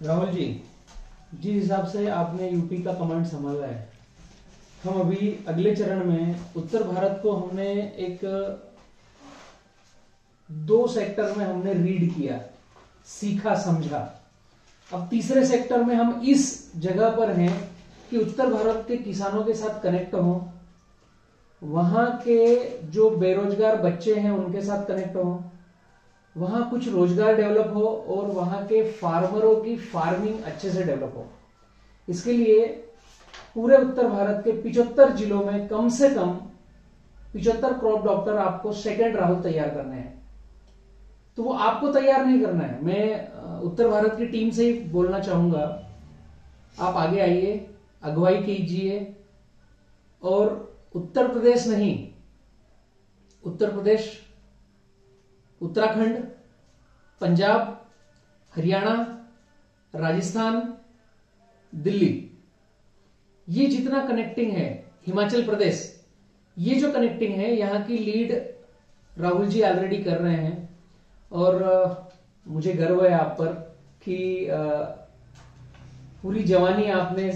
राहुल जी, जिस हिसाब से आपने यूपी का कमांड संभाला है, हम अभी अगले चरण में उत्तर भारत को हमने एक 2 सेक्टर में हमने रीड किया, सीखा, समझा। अब तीसरे सेक्टर में हम इस जगह पर हैं कि उत्तर भारत के किसानों के साथ कनेक्ट हो, वहां के जो बेरोजगार बच्चे हैं उनके साथ कनेक्ट हो, वहां कुछ रोजगार डेवलप हो और वहां के फार्मरों की फार्मिंग अच्छे से डेवलप हो। इसके लिए पूरे उत्तर भारत के 75 जिलों में कम से कम 75 क्रॉप डॉक्टर आपको सेकंड राहुल तैयार करने हैं। तो वो आपको तैयार नहीं करना है, मैं उत्तर भारत की टीम से ही बोलना चाहूंगा, आप आगे आइए, अगुवाई कीजिए और उत्तर प्रदेश नहीं, उत्तर प्रदेश, उत्तराखंड, पंजाब, हरियाणा, राजस्थान, दिल्ली, ये जितना कनेक्टिंग है, हिमाचल प्रदेश, ये जो कनेक्टिंग है, यहां की लीड राहुल जी ऑलरेडी कर रहे हैं। और मुझे गर्व है आप पर कि पूरी जवानी आपने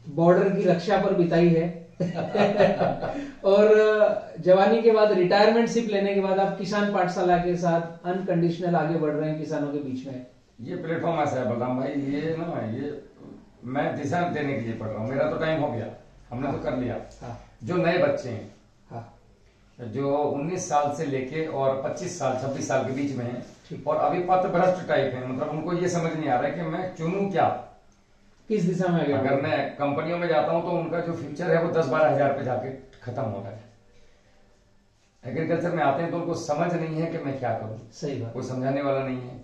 बॉर्डर की रक्षा पर बिताई है और जवानी के बाद रिटायरमेंटशिप लेने के बाद आप किसान पाठशाला के साथ अनकंडीशनल आगे बढ़ रहे हैं किसानों के बीच में। ये प्लेटफॉर्म ऐसा है बलराम भाई, ये ना, ये मैं दिशा देने के लिए पढ़ रहा हूँ। मेरा तो टाइम हो गया, हमने तो कर लिया। हाँ। जो नए बच्चे हैं, हाँ। जो 19 साल से लेके और 25 साल 26 साल के बीच में हैं और अभी पथभ्रष्ट टाइप है, मतलब उनको ये समझ नहीं आ रहा है कि मैं चुनूं क्या, किस दिशा में आगे। अगर मैं कंपनियों में जाता हूं तो उनका जो फ्यूचर है वो 10-12 हजार पे जाके खत्म हो रहा है। एग्रीकल्चर में आते हैं तो उनको समझ नहीं है कि मैं क्या करूं। सही बात। कोई समझाने वाला नहीं है,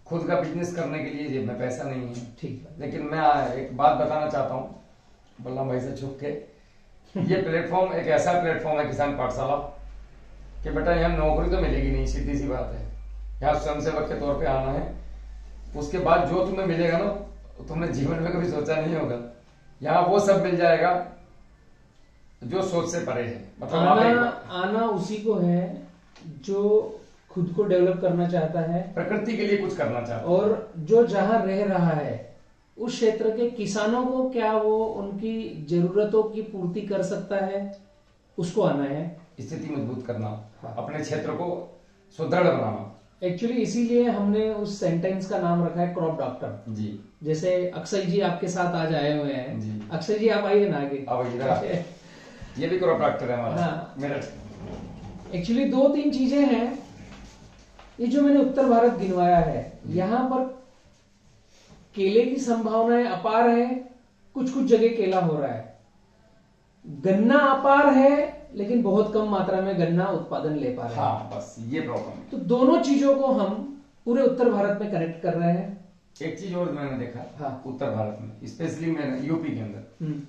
खुद का बिजनेस करने के लिए जेब में पैसा नहीं है। ठीक है। लेकिन मैं एक बात बताना चाहता हूं बल्लम भाई से छुप के, ये प्लेटफॉर्म एक ऐसा प्लेटफॉर्म है किसान पाठशाला कि बेटा यहाँ नौकरी तो मिलेगी नहीं, सीधी सी बात है। यहाँ स्वयंसेवक के तौर पे आना है, उसके बाद जो तुम्हें मिलेगा ना तुमने जीवन में कभी सोचा नहीं होगा। यहाँ वो सब मिल जाएगा जो सोच से परे है। मतलब आना उसी को है जो खुद को डेवलप करना चाहता है, प्रकृति के लिए कुछ करना चाहता है, और जो जहां रह रहा है उस क्षेत्र के किसानों को क्या वो उनकी जरूरतों की पूर्ति कर सकता है, उसको आना है। स्थिति मजबूत करना, हाँ। अपने क्षेत्र को सुदृढ़ बनाना। एक्चुअली इसीलिए हमने उस सेंटेंस का नाम रखा है क्रॉप डॉक्टर जी। जैसे अक्षय जी आपके साथ आज आए हुए हैं जी। अक्षय जी आप आइए ना आगे। अब इधर ये भी क्रॉप डॉक्टर है हमारा। हाँ। मेरठ। एक्चुअली 2-3 चीजें हैं, ये जो मैंने उत्तर भारत गिनवाया है, यहाँ पर केले की संभावनाएं अपार है, कुछ कुछ जगह केला हो रहा है, गन्ना अपार है लेकिन बहुत कम मात्रा में गन्ना उत्पादन ले पा रहे हैं। हाँ, बस ये प्रॉब्लम है। तो दोनों चीजों को हम पूरे उत्तर भारत में कनेक्ट कर रहे हैं। एक चीज और मैंने देखा, हाँ। उत्तर भारत में स्पेशली मैंने यूपी के अंदर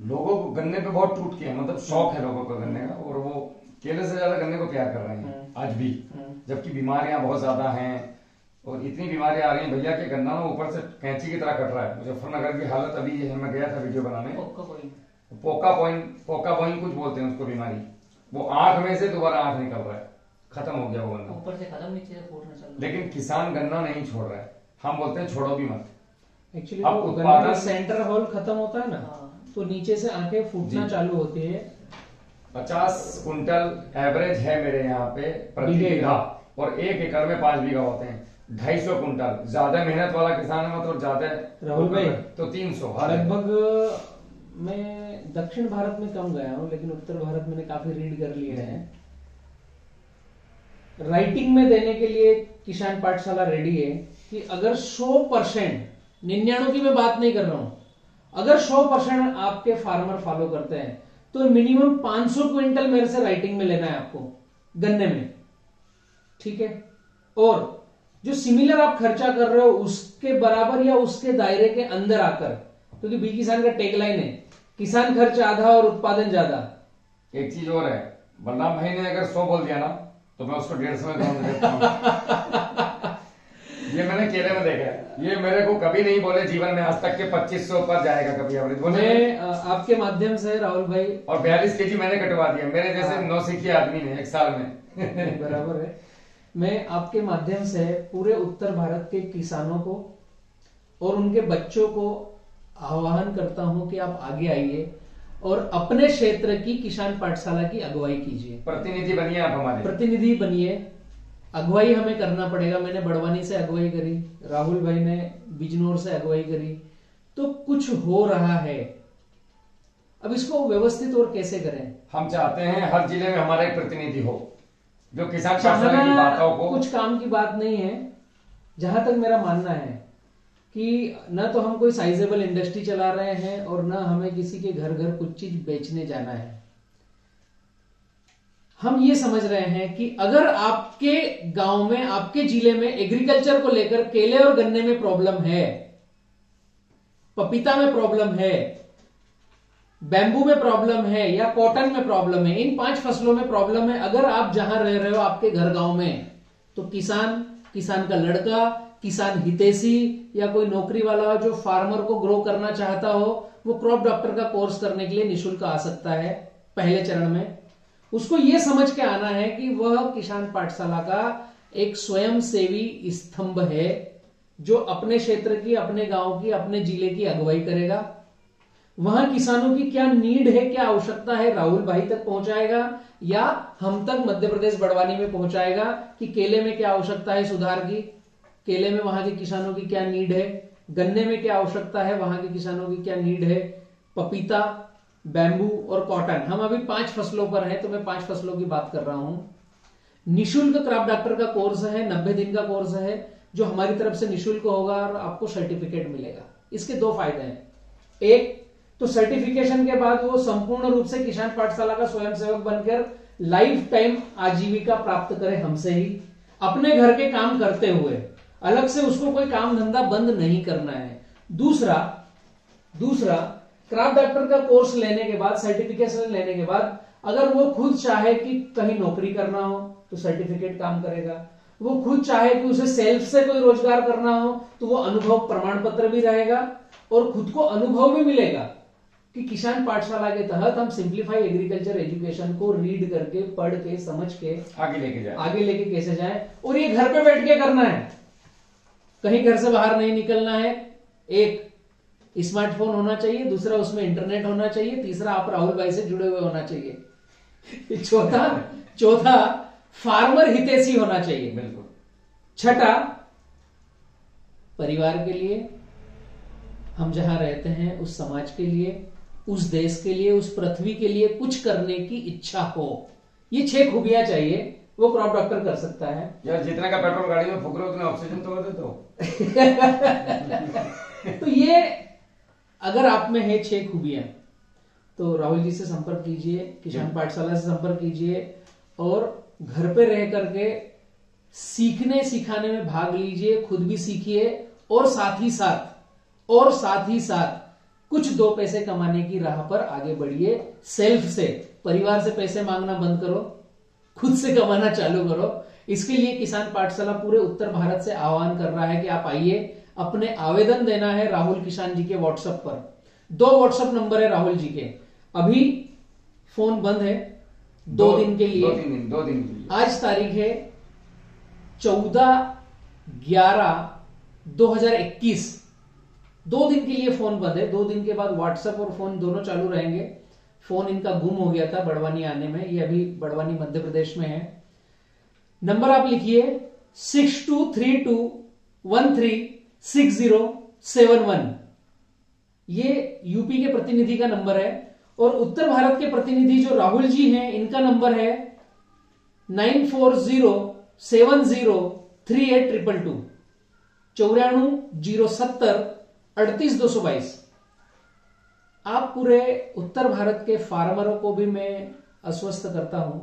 लोगों को गन्ने पे बहुत टूट के, मतलब शौक है लोगों को गन्ने का, और वो केले से ज्यादा गन्ने को प्यार कर रहे हैं आज भी, जबकि बीमारियां बहुत ज्यादा हैं और इतनी बीमारियां आ रही हैं भैया कि गन्ना ना ऊपर से कैंची की तरह कट रहा है। मुजफ्फरनगर की हालत अभी ये है, मैं गया था वीडियो बनाने, पोका पॉइंट कुछ बोलते हैं उसको बीमारी, वो आंख में से दोबारा आंख निकल रहा है, खत्म हो गया वो गन्ना, ऊपर से खत्म, नीचे से फूटना चल रहा है। लेकिन किसान गन्ना नहीं छोड़ रहा है। हम बोलते हैं छोड़ो भी मत। एक्चुअली उत्पादन सेंटर होल खत्म होता है ना, तो नीचे से आंखें फूटना चालू होती है। 50 कुंटल एवरेज है मेरे यहाँ पे प्रति बीघा, और 1 एकड़ में 5 बीघा होते हैं। 250 कुंटल, ज्यादा मेहनत वाला किसान है, मतलब ज्यादा राहुल भाई तो 300 लगभग। मैं दक्षिण भारत में कम गया हूं, लेकिन उत्तर भारत मैंने काफी रीड कर लिए हैं। राइटिंग में देने के लिए किसान पाठशाला रेडी है कि अगर 100%, 99 की मैं बात नहीं कर रहा हूं, अगर 100% आपके फार्मर फॉलो करते हैं तो मिनिमम 500 क्विंटल मेरे से राइटिंग में लेना है आपको गन्ने में, ठीक है। और जो सिमिलर आप खर्चा कर रहे हो उसके बराबर या उसके दायरे के अंदर आकर, क्योंकि बी किसान का टैगलाइन है किसान खर्च आधा और उत्पादन ज्यादा। एक चीज और है, बलराम भाई ने अगर 100 बोल दिया ना तो मैं उसको 150 में कम देता हूं। ये मैंने केले में देखा है, ये मेरे को कभी नहीं बोले जीवन में आज तक के 2500 पर जाएगा कभी एवरेज बोले। आपके माध्यम से राहुल भाई, और 42 kg मैंने कटवा दिया मेरे जैसे नौसिखिए आदमी ने 1 साल में। बराबर है। मैं आपके माध्यम से पूरे उत्तर भारत के किसानों को और उनके बच्चों को आह्वान करता हूं कि आप आगे आइए और अपने क्षेत्र की किसान पाठशाला की अगुवाई कीजिए। प्रतिनिधि बनिए, आप हमारे प्रतिनिधि बनिए। अगुवाई हमें करना पड़ेगा। मैंने बड़वानी से अगुवाई करी, राहुल भाई ने बिजनौर से अगुवाई करी, तो कुछ हो रहा है। अब इसको व्यवस्थित और कैसे करें? हम चाहते हैं हर जिले में हमारा एक प्रतिनिधि हो जो किसान पाठशाला की बातों को। कुछ काम की बात नहीं है। जहां तक मेरा मानना है कि न तो हम कोई साइजेबल इंडस्ट्री चला रहे हैं और न हमें किसी के घर घर कुछ चीज बेचने जाना है। हम ये समझ रहे हैं कि अगर आपके गांव में, आपके जिले में एग्रीकल्चर को लेकर केले और गन्ने में प्रॉब्लम है, पपीता में प्रॉब्लम है, बैम्बू में प्रॉब्लम है या कॉटन में प्रॉब्लम है, इन 5 फसलों में प्रॉब्लम है, अगर आप जहां रह रहे हो आपके घर गांव में, तो किसान का लड़का, किसान हितैषी या कोई नौकरी वाला जो फार्मर को ग्रो करना चाहता हो, वो क्रॉप डॉक्टर का कोर्स करने के लिए निःशुल्क आ सकता है। पहले चरण में उसको यह समझ के आना है कि वह किसान पाठशाला का एक स्वयंसेवी स्तंभ है जो अपने क्षेत्र की, अपने गांव की, अपने जिले की अगुवाई करेगा। वहां किसानों की क्या नीड है, क्या आवश्यकता है, राहुल भाई तक पहुंचाएगा या हम तक मध्य प्रदेश बड़वानी में पहुंचाएगा कि केले में क्या आवश्यकता है सुधार की, केले में वहां के किसानों की क्या नीड है, गन्ने में क्या आवश्यकता है, वहां के किसानों की क्या नीड है, पपीता, बैम्बू और कॉटन। हम अभी 5 फसलों पर हैं, तो मैं 5 फसलों की बात कर रहा हूं। निःशुल्क क्रॉप डॉक्टर का कोर्स है, 90 दिन का कोर्स है जो हमारी तरफ से निःशुल्क होगा और आपको सर्टिफिकेट मिलेगा। इसके 2 फायदे हैं। एक तो सर्टिफिकेशन के बाद वो संपूर्ण रूप से किसान पाठशाला का स्वयंसेवक बनकर लाइफ टाइम आजीविका प्राप्त करे हमसे ही, अपने घर के काम करते हुए, अलग से उसको कोई काम धंधा बंद नहीं करना है। दूसरा क्रॉप डॉक्टर का कोर्स लेने के बाद, सर्टिफिकेशन लेने के बाद, अगर वो खुद चाहे कि कहीं नौकरी करना हो तो सर्टिफिकेट काम करेगा, वो खुद चाहे कि उसे सेल्फ से कोई रोजगार करना हो तो वो अनुभव प्रमाण पत्र भी रहेगा और खुद को अनुभव भी मिलेगा कि किसान पाठशाला के तहत हम सिंप्लीफाई एग्रीकल्चर एजुकेशन को रीड करके, पढ़ के, समझ के आगे लेके कैसे जाएं। और ये घर पे बैठ के करना है, कहीं घर से बाहर नहीं निकलना है। एक स्मार्टफोन होना चाहिए, दूसरा उसमें इंटरनेट होना चाहिए, तीसरा आप राहुल भाई से जुड़े हुए होना चाहिए, चौथा फार्मर हितैषी होना चाहिए, बिल्कुल। छठा परिवार के लिए, हम जहां रहते हैं उस समाज के लिए, उस देश के लिए, उस पृथ्वी के लिए कुछ करने की इच्छा हो। ये 6 खूबियां चाहिए, वो क्रॉप डॉक्टर कर सकता है। यार जितना का पेट्रोल गाड़ी में फूक रहे हो उतना ऑक्सीजन तो दे दो। तो ये अगर आप में है 6 खूबियां, तो राहुल जी से संपर्क कीजिए, किसान पाठशाला से संपर्क कीजिए और घर पे रह करके सीखने सिखाने में भाग लीजिए, खुद भी सीखिए और साथ ही साथ कुछ 2 पैसे कमाने की राह पर आगे बढ़िए। सेल्फ से, परिवार से पैसे मांगना बंद करो, खुद से कमाना चालू करो। इसके लिए किसान पाठशाला पूरे उत्तर भारत से आह्वान कर रहा है कि आप आइए। अपने आवेदन देना है राहुल किसान जी के व्हाट्सएप पर। 2 व्हाट्सएप नंबर है राहुल जी के। अभी फोन बंद है 2 दिन के लिए। 2 दिन के लिए। आज तारीख है 14/11/2021। 2 दिन के लिए फोन बंद है। 2 दिन के बाद व्हाट्सएप और फोन दोनों चालू रहेंगे। फोन इनका गुम हो गया था बड़वानी आने में, ये अभी बड़वानी मध्य प्रदेश में है। नंबर आप लिखिए 6232136071। ये यूपी के प्रतिनिधि का नंबर है। और उत्तर भारत के प्रतिनिधि जो राहुल जी हैं, इनका नंबर है 9407038222 9407038222। आप पूरे उत्तर भारत के फार्मरों को भी मैं आश्वस्त करता हूं,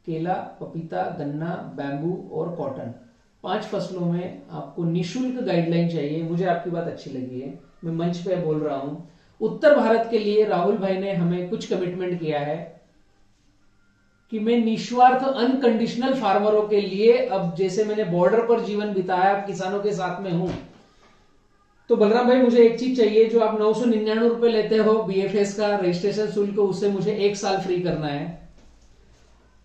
केला, पपीता, गन्ना, बैम्बू और कॉटन 5 फसलों में आपको निःशुल्क गाइडलाइन चाहिए। मुझे आपकी बात अच्छी लगी है, मैं मंच पे बोल रहा हूं। उत्तर भारत के लिए राहुल भाई ने हमें कुछ कमिटमेंट किया है कि मैं निस्वार्थ अनकंडीशनल फार्मरों के लिए, अब जैसे मैंने बॉर्डर पर जीवन बिताया, अब किसानों के साथ में हूं, तो बलराम भाई मुझे एक चीज चाहिए, जो आप 999 रुपए लेते हो बीएफएस का रजिस्ट्रेशन शुल्क, उससे मुझे 1 साल फ्री करना है।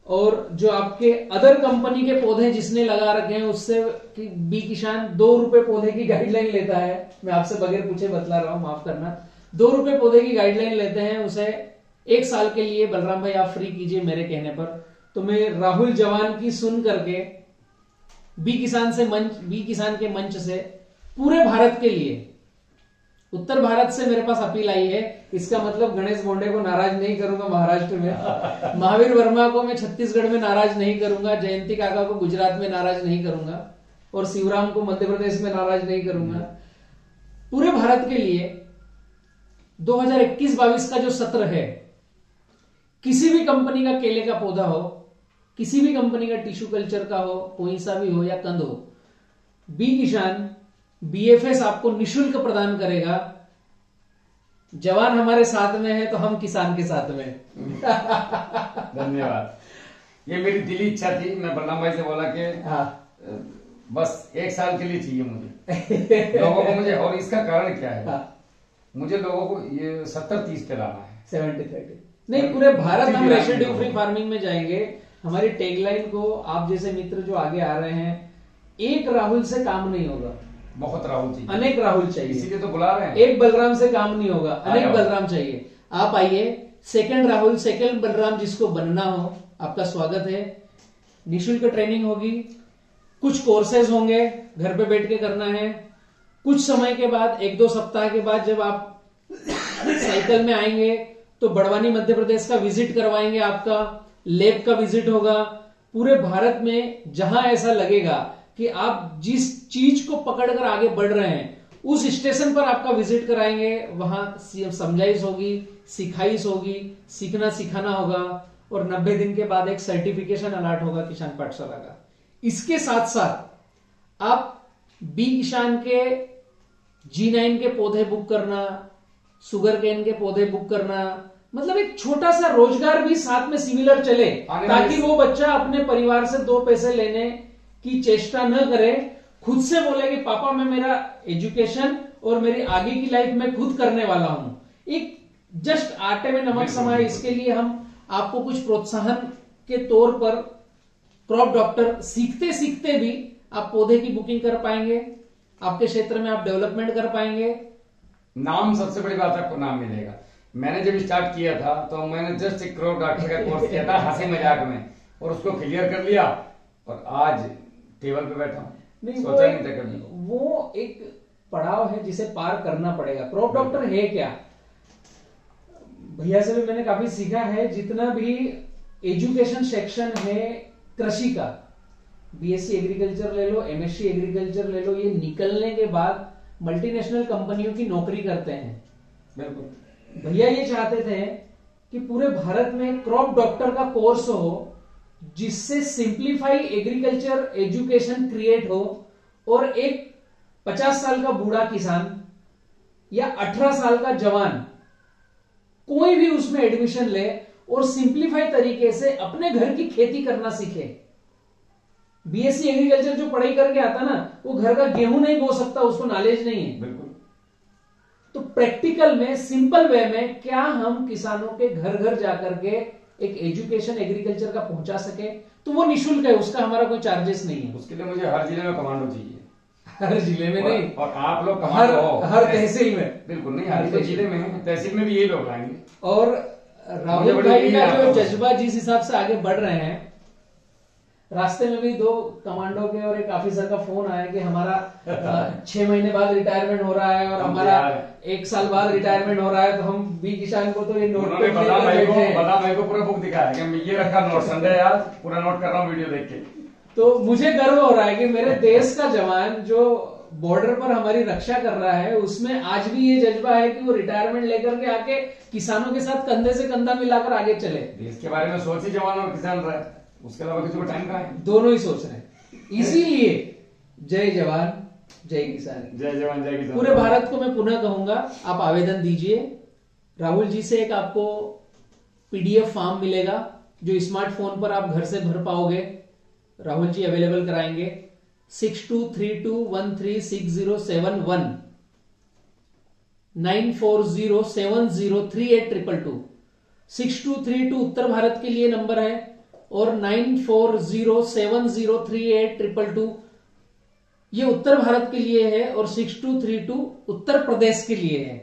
और जो आपके अदर कंपनी के पौधे जिसने लगा रखे हैं उससे बी किसान 2 रुपए पौधे की गाइडलाइन लेता है। मैं आपसे बगैर पूछे बतला रहा हूं, माफ करना। 2 रुपए पौधे की गाइडलाइन लेते हैं, उसे 1 साल के लिए बलराम भाई आप फ्री कीजिए मेरे कहने पर। तो मैं राहुल जवान की सुन करके बी किसान के मंच से पूरे भारत के लिए, उत्तर भारत से मेरे पास अपील आई है। इसका मतलब गणेश बोंडे को नाराज नहीं करूंगा महाराष्ट्र में, महावीर वर्मा को मैं छत्तीसगढ़ में नाराज नहीं करूंगा, जयंती काका को गुजरात में नाराज नहीं करूंगा, और शिवराम को मध्य प्रदेश में नाराज नहीं करूंगा। पूरे भारत के लिए 2021-22 का जो सत्र है, किसी भी कंपनी का केले का पौधा हो, किसी भी कंपनी का टिश्यू कल्चर का हो, कोई सा भी हो या कंद हो, बी किसान बीएफएस आपको निशुल्क प्रदान करेगा। जवान हमारे साथ में है तो हम किसान के साथ में। धन्यवाद। ये मेरी दिली इच्छा थी, मैं बलराम भाई से बोला कि बस 1 साल के लिए चाहिए मुझे लोगों को मुझे। और इसका कारण क्या है, मुझे लोगों को ये 70-30 पे लाना है, 70-30 नहीं, पूरे भारत हम रेसिड्यू फ्री फार्मिंग में जाएंगे। हमारी टैगलाइन को आप जैसे मित्र जो आगे आ रहे हैं, एक राहुल से काम नहीं होगा, बहुत राहुल चाहिए, अनेक राहुल चाहिए, इसीलिए तो बुला रहे हैं। एक बलराम से काम नहीं होगा, अनेक बलराम चाहिए। आप आइए, सेकंड राहुल, सेकंड बलराम जिसको बनना हो, आपका स्वागत है। निशुल्क ट्रेनिंग होगी, कुछ कोर्सेज होंगे, घर पे बैठ के करना है। कुछ समय के बाद, 1-2 सप्ताह के बाद जब आप साइकिल में आएंगे तो बड़वानी मध्य प्रदेश का विजिट करवाएंगे, आपका लैब का विजिट होगा। पूरे भारत में जहां ऐसा लगेगा कि आप जिस चीज को पकड़कर आगे बढ़ रहे हैं, उस स्टेशन पर आपका विजिट कराएंगे। वहां समझाइश होगी, सिखाइश होगी, सीखना सिखाना होगा, और 90 दिन के बाद एक सर्टिफिकेशन अलॉट होगा किसान पाठशाला का। इसके साथ साथ आप बी किसान के G9 के पौधे बुक करना, शुगर केन के पौधे बुक करना, मतलब एक छोटा सा रोजगार भी साथ में सिमिलर चले, ताकि वो बच्चा अपने परिवार से 2 पैसे लेने की चेष्टा न करे, खुद से बोले कि पापा मैं मेरा एजुकेशन और मेरी आगे की लाइफ में खुद करने वाला हूं। एक जस्ट आटे में नमक समाए, इसके लिए हम आपको कुछ प्रोत्साहन के तौर पर क्रॉप डॉक्टर सीखते सीखते भी आप पौधे की बुकिंग कर पाएंगे, आपके क्षेत्र में आप डेवलपमेंट कर पाएंगे। नाम सबसे बड़ी बात, आपको नाम मिलेगा। मैंने जब स्टार्ट किया था तो मैंने जस्ट एक क्रॉप डॉक्टर का कोर्स किया था हंसी मजाक में, और उसको क्लियर कर लिया, और आज टेबल पे बैठा हूं। सोचा नहीं था कभी। वो एक पड़ाव है जिसे पार करना पड़ेगा। क्रॉप डॉक्टर है क्या, भैया से भी मैंने काफी सीखा है। जितना भी एजुकेशन सेक्शन है कृषि का, बीएससी एग्रीकल्चर ले लो, एमएससी एग्रीकल्चर ले लो, ये निकलने के बाद मल्टीनेशनल कंपनियों की नौकरी करते हैं। बिल्कुल। भैया ये चाहते थे कि पूरे भारत में क्रॉप डॉक्टर का कोर्स हो, जिससे सिंप्लीफाई एग्रीकल्चर एजुकेशन क्रिएट हो, और एक 50 साल का बूढ़ा किसान या 18 साल का जवान कोई भी उसमें एडमिशन ले और सिंप्लीफाई तरीके से अपने घर की खेती करना सीखे। बीएससी एग्रीकल्चर जो पढ़ाई करके आता ना, वो घर का गेहूं नहीं बो सकता, उसको नॉलेज नहीं है। बिल्कुल। तो प्रैक्टिकल में, सिंपल वे में क्या हम किसानों के घर घर जाकर के एक एजुकेशन एग्रीकल्चर का पहुंचा सके, तो वो निशुल्क है, उसका हमारा कोई चार्जेस नहीं है। उसके लिए मुझे हर जिले में कमांडो चाहिए। हर जिले में नहीं, और आप लोग कमांडो हो हर तहसील में। बिल्कुल नहीं, हर जिले में, तहसील में भी यही लोग लाएंगे। और राहुल भाई का जो जज्बा जिस हिसाब से आगे बढ़ रहे हैं, रास्ते में भी 2 कमांडो के और एक ऑफिसर का फोन आया कि हमारा 6 महीने बाद रिटायरमेंट हो रहा है और हमारा 1 साल बाद रिटायरमेंट हो रहा है, तो हम बी किसान को तो ये नोट पे बता भाई को पूरा बुक दिखाया कि मैं ये रखा नोट, संडे आज पूरा नोट कर रहा हूँ वीडियो देख के। तो मुझे गर्व हो रहा है कि मेरे देश का जवान जो बॉर्डर पर हमारी रक्षा कर रहा है, उसमें आज भी ये जज्बा है कि वो रिटायरमेंट लेकर के आके किसानों के साथ कंधे से कंधा मिलाकर आगे चले। देश के बारे में सोच ही जवान और किसान रहे, उसके अलावा किसी को टाइम कहाँ है। दोनों ही सोच रहे हैं। इसीलिए जय जवान जय किसान, जय जवान जय किसान। पूरे भारत को मैं पुनः कहूंगा, आप आवेदन दीजिए। राहुल जी से एक आपको पीडीएफ फॉर्म मिलेगा जो स्मार्टफोन पर आप घर से भर पाओगे। राहुल जी अवेलेबल कराएंगे। 6232136071 9407038222। 6232 उत्तर भारत के लिए नंबर है, और 9407038222 ये उत्तर भारत के लिए है और 6232 उत्तर प्रदेश के लिए है।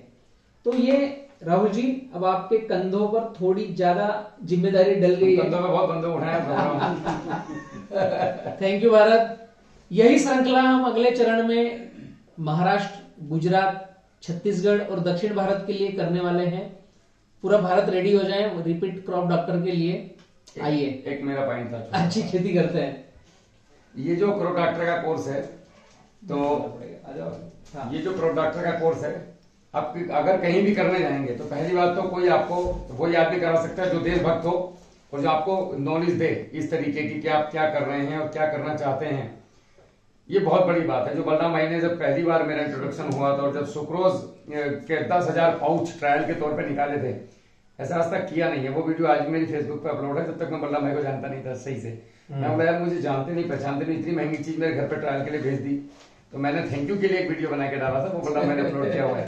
तो ये राहुल जी, अब आपके कंधों पर थोड़ी ज्यादा जिम्मेदारी डल गई है। कंधों पे बहुत बंदे उठाए। Thank you Bharat. यही श्रृंखला हम अगले चरण में महाराष्ट्र, गुजरात, छत्तीसगढ़ और दक्षिण भारत के लिए करने वाले हैं। पूरा भारत रेडी हो जाए रिपीट क्रॉप डॉक्टर के लिए। आइए, एक मेरा पॉइंट था, अच्छी खेती करते हैं। ये जो क्रॉप डॉक्टर का कोर्स है, तो हाँ। ये जो क्रॉप डॉक्टर का कोर्स है, आप अगर कहीं भी करने जाएंगे तो पहली बात तो कोई आपको वही आदमी करा सकता है जो देशभक्त हो और जो आपको नॉलेज दे इस तरीके की कि आप क्या कर रहे हैं और क्या करना चाहते हैं। ये बहुत बड़ी बात है। जो बलराम भाई ने जब पहली बार मेरा इंट्रोडक्शन हुआ था और जब सुक्रोज के 10,000 पाउच ट्रायल के तौर पे निकाले थे, ऐसा आज तक किया नहीं है। वो वीडियो आज मेरी फेसबुक पे अपलोड है। जब तक मैं बलराम भाई को जानता नहीं था सही से, मैं बोला यार मुझे जानते नहीं पहचानते नहीं, इतनी महंगी चीज मेरे घर पे ट्रायल के लिए भेज दी। तो मैंने थैंक यू के लिए एक वीडियो बना के डाला था, वो बलराम मैंने अपलोड किया हुआ है।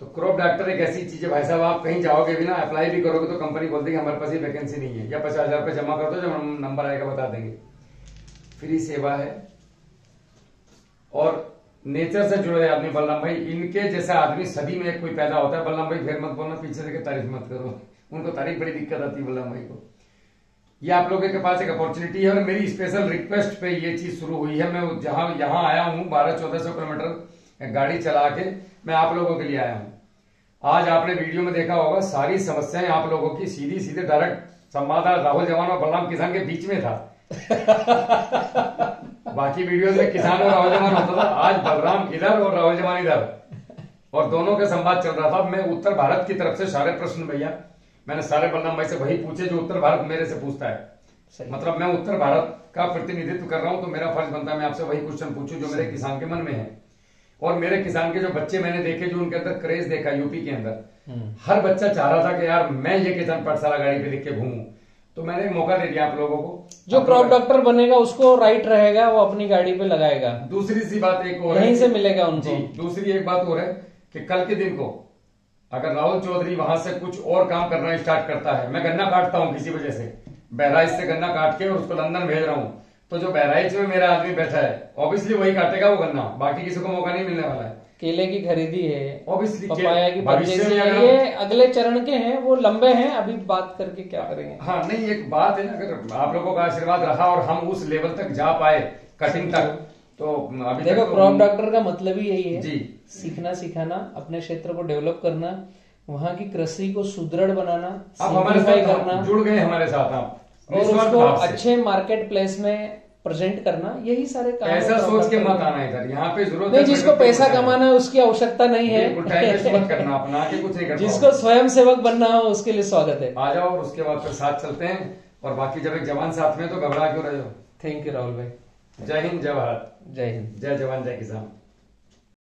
तो क्रॉप डॉक्टर एक ऐसी चीज है भाई साहब, आप कहीं जाओगे भी ना, अप्लाई भी करोगे तो कंपनी बोल देगी हमारे पास ये वैकेंसी नहीं है, या 50,000 रुपये जमा कर दो, जब नंबर आएगा बता देंगे। फ्री सेवा है और नेचर से जुड़े आदमी बलराम भाई, इनके जैसा आदमी सदी में कोई पैदा होता है। बलराम भाई फिर मत बोलना, पीछे से तारीफ मत करो, उनको तारीफ बड़ी दिक्कत आती है बलराम भाई को। ये आप लोगों के पास एक अपॉर्चुनिटी है और मेरी स्पेशल रिक्वेस्ट पे ये चीज शुरू हुई है। मैं जहां यहाँ आया हूँ 1200-1400 किलोमीटर गाड़ी चला के मैं आप लोगों के लिए आया हूँ। आज आपने वीडियो में देखा होगा सारी समस्याएं आप लोगों की सीधी सीधे डायरेक्ट संवाददाता राहुल जवान और बलराम किसान के बीच में था। बाकी वीडियो में किसान और राहुल जवान होता था, आज बलराम इधर और राहुल जवान इधर, और दोनों का संवाद चल रहा था। मैं उत्तर भारत की तरफ से सारे प्रश्न भैया मैंने सारे बलराम भाई से वही पूछे जो उत्तर भारत मेरे से पूछता है। मतलब मैं उत्तर भारत का प्रतिनिधित्व कर रहा हूं तो मेरा फर्ज बनता है मैं आपसे वही क्वेश्चन पूछूं जो मेरे किसान के मन में है। और मेरे किसान के जो बच्चे मैंने देखे, जो उनके अंदर क्रेज देखा यूपी के अंदर, हर बच्चा चाह रहा था कि यार मैं ये किसान पाठशाला गाड़ी पे लिख के घूमूं। तो मैंने एक मौका दे दिया आप लोगों को। जो क्रॉप डॉक्टर बनेगा उसको राइट रहेगा, वो अपनी गाड़ी पे लगाएगा। दूसरी सी बात एक और यहीं से मिलेगा उनको। दूसरी एक बात और है कि कल के दिन को अगर राहुल चौधरी वहां से कुछ और काम करना स्टार्ट करता है, मैं गन्ना काटता हूं किसी वजह से, बहराइच से गन्ना काट के और उसको लंदन भेज रहा हूं, तो जो बहराइच में मेरा आदमी बैठा है ऑब्वियसली वही काटेगा वो गन्ना, बाकी किसी को मौका नहीं मिलने वाला है। केले की खरीदी है, ऑब्वियसली पपाया की परचेजिंग है, ये अगले चरण के हैं, वो लंबे हैं, अभी बात करके क्या करेंगे। हाँ नहीं, एक बात है ना, अगर आप लोगों का आशीर्वाद रहा और हम उस लेवल तक जा पाए कटिंग तक, तो अभी देखो क्रॉप डॉक्टर का मतलब ही यही है जी, सीखना सिखाना, अपने क्षेत्र को डेवलप करना, वहाँ की कृषि को सुदृढ़ बनाना, आप हमारे साथ करना, जुड़ गए हमारे साथ आप, और उसको अच्छे मार्केट प्लेस में प्रेजेंट करना, यही सारे काम। ऐसा सोच के मत आना इधर, यहाँ पे जरूरत नहीं, जिसको पैसा कमाना है उसकी आवश्यकता नहीं है, मत करना, अपना के कुछ नहीं करना। जिसको स्वयं सेवक बनना हो उसके लिए स्वागत है, आ जाओ और उसके बाद फिर साथ चलते हैं। और बाकी जब एक जवान साथ में तो घबरा क्यों रहे हो। थैंक यू राहुल भाई। जय हिंद, जय भारत, जय हिंद, जय जवान, जय किसान।